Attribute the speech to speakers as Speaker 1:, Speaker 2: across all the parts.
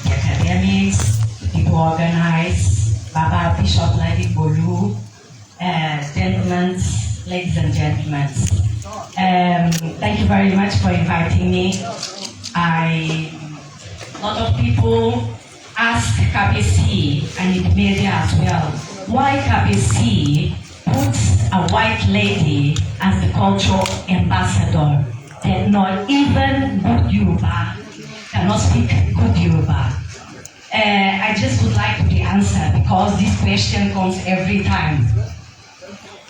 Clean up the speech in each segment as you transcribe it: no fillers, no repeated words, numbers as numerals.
Speaker 1: the academics, people organized, Baba Bishop Lady Bolu, gentlemen, ladies and gentlemen. Thank you very much for inviting me. A lot of people ask KBC and in the media as well, why KBC puts a white lady as the cultural ambassador? They're not even good Yoruba, cannot speak good Yoruba. I just would like to answer because this question comes every time.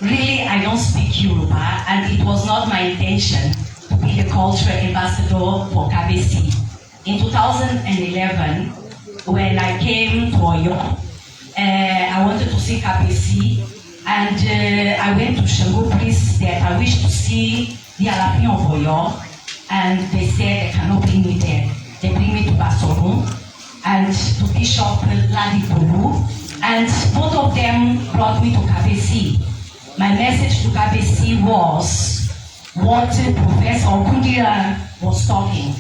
Speaker 1: Really, I don't speak Yoruba, and it was not my intention to be the cultural ambassador for KBC. In 2011, when I came to Oyo, I wanted to see KBC, and I went to Shango Priest that I wish to see the Alaafin Oba Oyo, and they said they cannot bring me there. They bring me to Basoro and to Bishop Ladi Bolu, and both of them brought me to KBC. My message to KBC was what Professor Okundira was talking.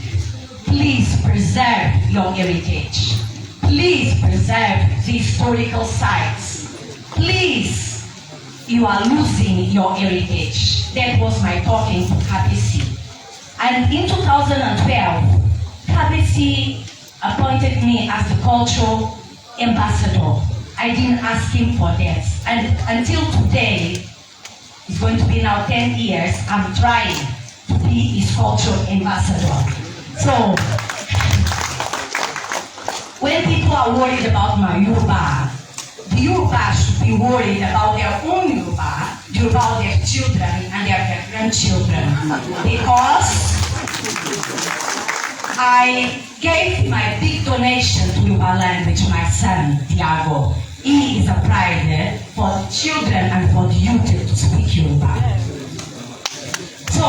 Speaker 1: Please preserve your heritage. Please preserve the historical sites. Please, you are losing your heritage. That was my talking to KBC. And in 2012, KBC appointed me as the cultural ambassador. I didn't ask him for that. And until today, it's going to be now 10 years, I'm trying to be his cultural ambassador. So, when people are worried about my Yoruba, the Yoruba should be worried about their own Yoruba, about their children and their grandchildren. Because I gave my big donation to Yoruba language, my son, Tiago. He is a pride for the children and for the youth to speak Yoruba. So,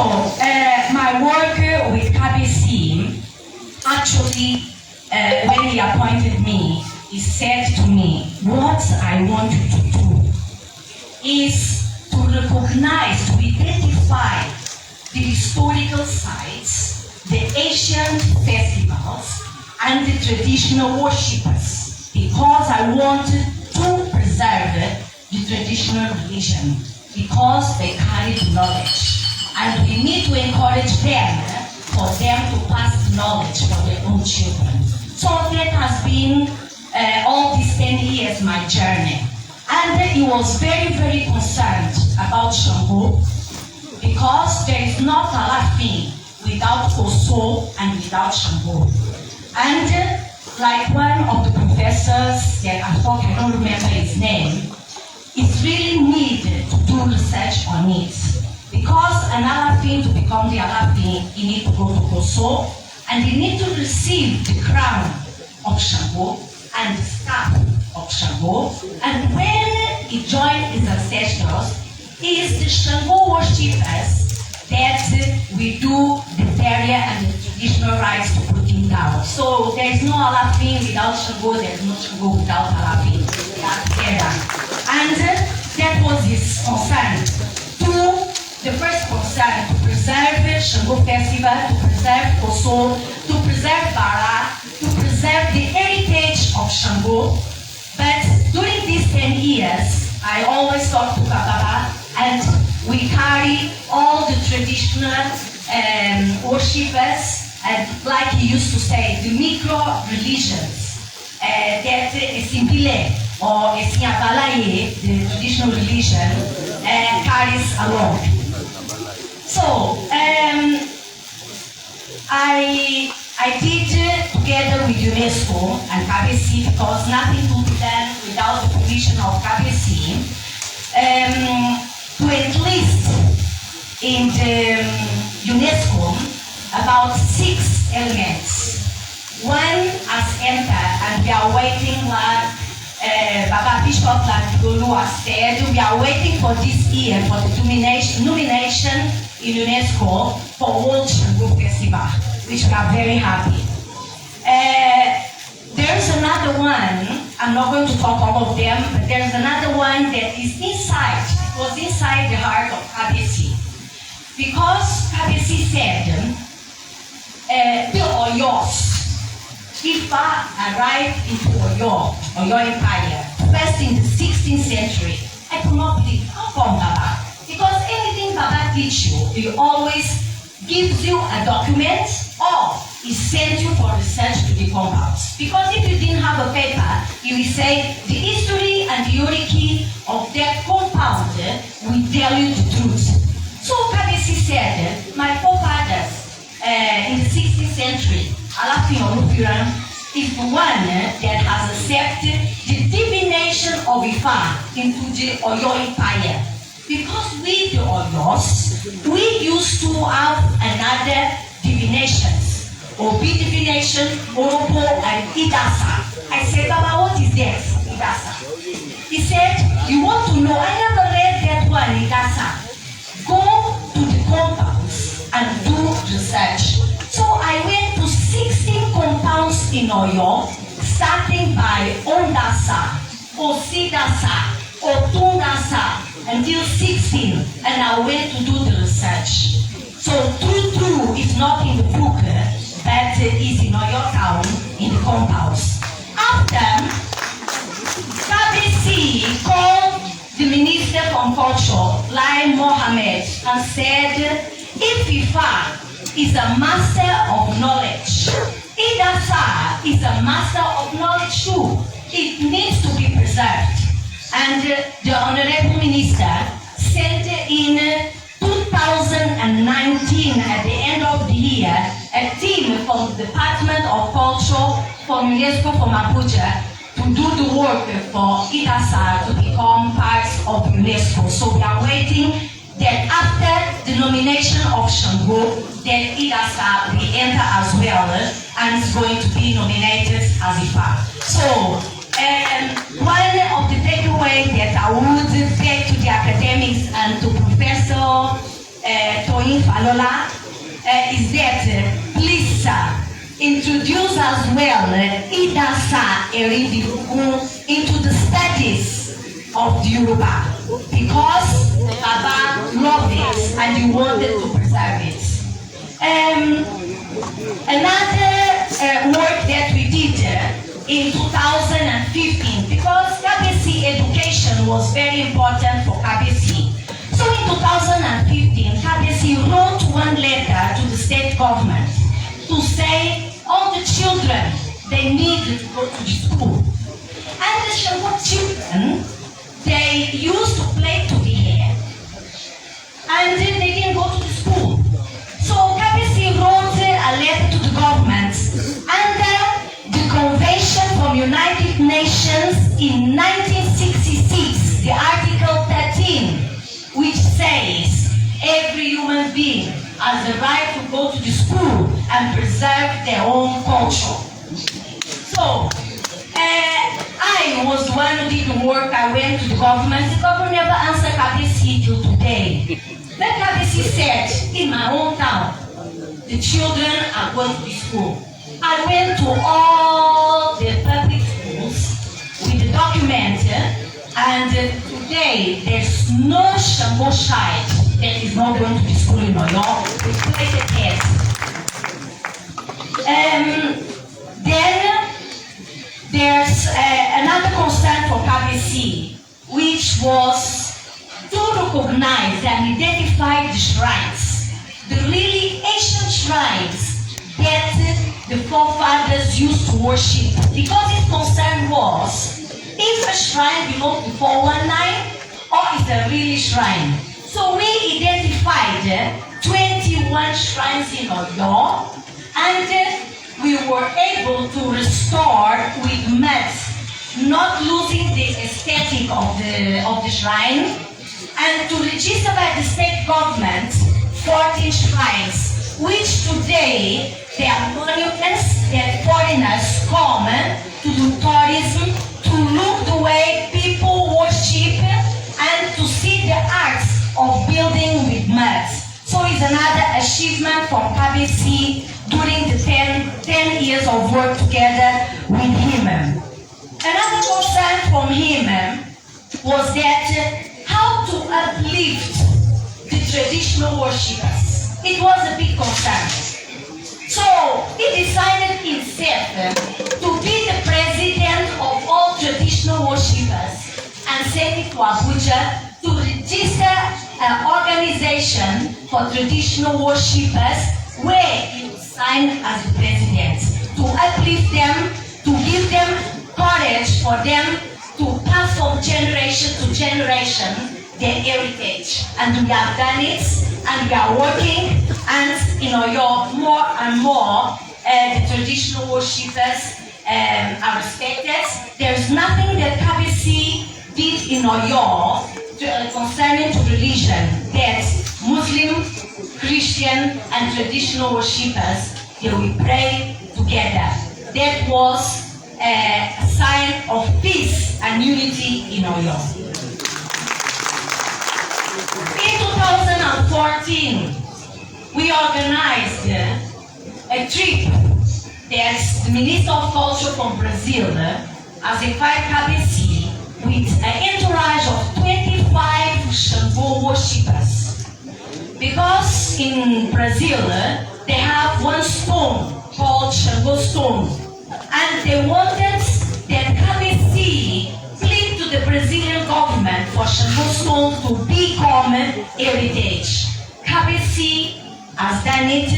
Speaker 1: my work with KBC, actually, when he appointed me, he said to me, what I want you to do is to recognize, to identify the historical sites, the ancient festivals, and the traditional worshippers, because I want to preserve the traditional religion, because they carry the knowledge. And we need to encourage them for them to pass the knowledge for their own children. So that has been all these 10 years my journey. And he was very, very concerned about Shango, because there is not Alaafin without Koso and without Shango. And like one of the professors that I thought, I don't remember his name, it's really needed to do research on it. Because an Alaafin, to become the Alaafin, he needs to go to Koso, and he needs to receive the crown of Shango and the staff of Shango. And when he joined his ancestors, he is the Shango worshippers that we do the burial and the traditional rites to put him down. So there is no Alaafin without Shango, there is no Shango without Alaafin. They are together. And that was his concern. The first concern, to preserve Shango Festival, to preserve Koso, to preserve Bara, to preserve the heritage of Shango. But during these 10 years, I always talk to Baba, and we carry all the traditional worshippers, and like he used to say, the micro-religions that Esimbile or Esiabalaye, the traditional religion, carries along. So, I did together with UNESCO and KBC, because nothing will be done without the permission of KBC, to enlist in the UNESCO about 6 elements. One has entered, and we are waiting, like Baba Bishop Ladibolu has said, we are waiting for this year for the nomination in UNESCO for World Shango Festival, which we are very happy. There's another one, I'm not going to talk all of them, but there's another one that is inside, it was inside the heart of KBC. Because KBC said, the Oyos, Ifa arrived into Oyo Empire, first in the 16th century. I could not believe, how come, Baba? Because anything Baba teach you, he always gives you a document or he sends you for research to the compounds. Because if you didn't have a paper, he will say the history and the origin of that compound will tell you the truth. So Kabesi said, my forefathers in the 16th century, Alaafin Oba Adeyemi is the one that has accepted the divination of Ifa into the Oyo Empire. Because we, the Oyos, we used to have another divinations. Obi divination, Orobo, and Idasa. I said, Baba, what is that, Idasa? He said, you want to know? I never read that one, Idasa. Go to the compounds and do research. So I went to 16 compounds in Oyo, starting by Ondasa, Osidasa, Otundasa, until 16, and I went to do the research. So true is not in the book, but is in Oyo town in the compounds. After, Kabesi called the Minister from Culture, Lai Mohammed, and said, if Ifa is a master of knowledge, Idasa is a master of knowledge too. It needs to be preserved. And the Honorable Minister sent in 2019, at the end of the year, a team from the Department of Culture from UNESCO from Abuja to do the work for Idasa to become part of UNESCO. So we are waiting that after the nomination of Shango, then Idasa will enter as well and is going to be nominated as Ifa. So one of the takeaways that I would take to the academics and to Professor Toyin Falola is that please introduce as well Idasa Erindirugun into the studies of the Yoruba, because Baba loved it and he wanted to preserve it. Another work that we did in 2015, because Kabesi education was very important for Kabesi. So in 2015, Kabesi wrote one letter to the state government to say all the children, they need to go to the school. And the Shango children, they used to play to the air, and they didn't go to the school. So Kabesi wrote a letter to the government under the Convention from United Nations in 1966, the Article 13, which says every human being has the right to go to the school and preserve their own culture. So I was the one who did the work. I went to the government. The government never answered Kabesi till today. Then Kabesi said, in my own town, the children are going to the school. I went to all the public schools with the document, and today there's no Shango child that is not going to the school in Oyo with plated heads. Then there's another concern for Kabesi, which was to recognize and identify the shrines, the really ancient shrines that the forefathers used to worship. Because his concern was, if a shrine belongs to 419 or is a really shrine. So we identified 21 shrines in Oyo, and we were able to restore with mud, not losing the aesthetic of the shrine, and to register by the state government 14 shrines, which today they are monuments that foreigners come to do tourism, to look the way people worship, and to see the arts of building with mud. So it's another achievement from Kabesi during the 10 years of work together with him. Another concern from him was that how to uplift the traditional worshippers. It was a big concern. So he decided himself Abuja to register an organization for traditional worshippers where he would sign as the president to uplift them, to give them courage for them to pass from generation to generation their heritage. And we have done it, and we are working, and more and more the traditional worshippers are respected. There is nothing that KBC did in Oyo concerning to religion that Muslim, Christian, and traditional worshippers, they will pray together. That was a sign of peace and unity in Oyo. In 2014, we organized a trip that the Minister of Culture from Brazil as a KBC with an entourage of 25 Shango worshippers. Because in Brazil, they have one stone called Shango stone. And they wanted that KBC plead to the Brazilian government for Shango stone to become heritage. KBC has done it,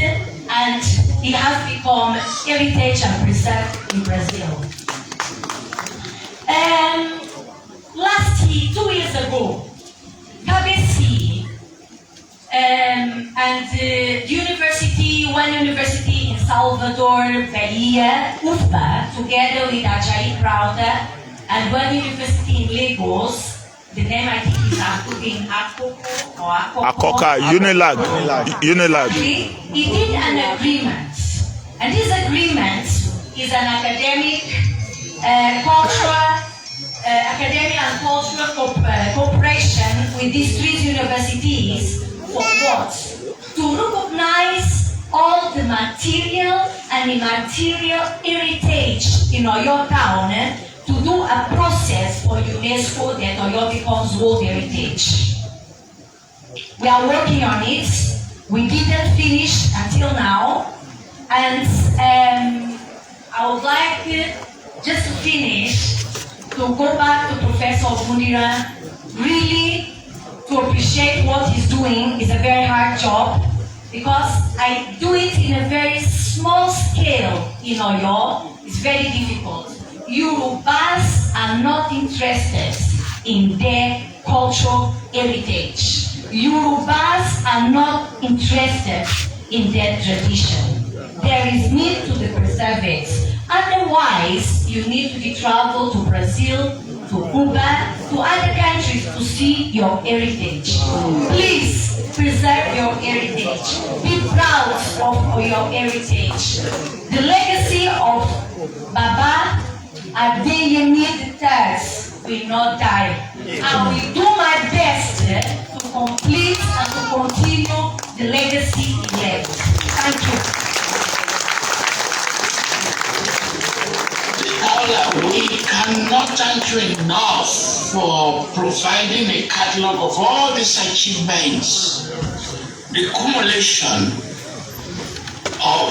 Speaker 1: and it has become heritage and preserved in Brazil. Last year, 2 years ago, KBC and one university in Salvador, Bahia, UFBA, together with Ajayi Crowder, and one university in Lagos, the name I think is
Speaker 2: Akoka, Unilag.
Speaker 1: He did an agreement, and this agreement is an academic, academic and cultural cooperation with these 3 universities for what? To recognize all the material and immaterial heritage in Oyo town, to do a process for UNESCO that Oyo becomes World Heritage. We are working on it. We didn't finish until now, and I would like just to finish to go back to Professor Mundira, really to appreciate what he's doing. Is a very hard job, because I do it in a very small scale in Oyo. It's very difficult. Yorubas are not interested in their cultural heritage. Yorubas are not interested in their tradition. There is need to preserve it. Otherwise, you need to travel to Brazil, to Cuba, to other countries to see your heritage. Please preserve your heritage. Be proud of your heritage. The legacy of Baba Adeyemi III will not die. I will do my best to complete and to continue the legacy he left. Thank you.
Speaker 3: Paula, we cannot thank you enough for providing a catalog of all these achievements, the accumulation of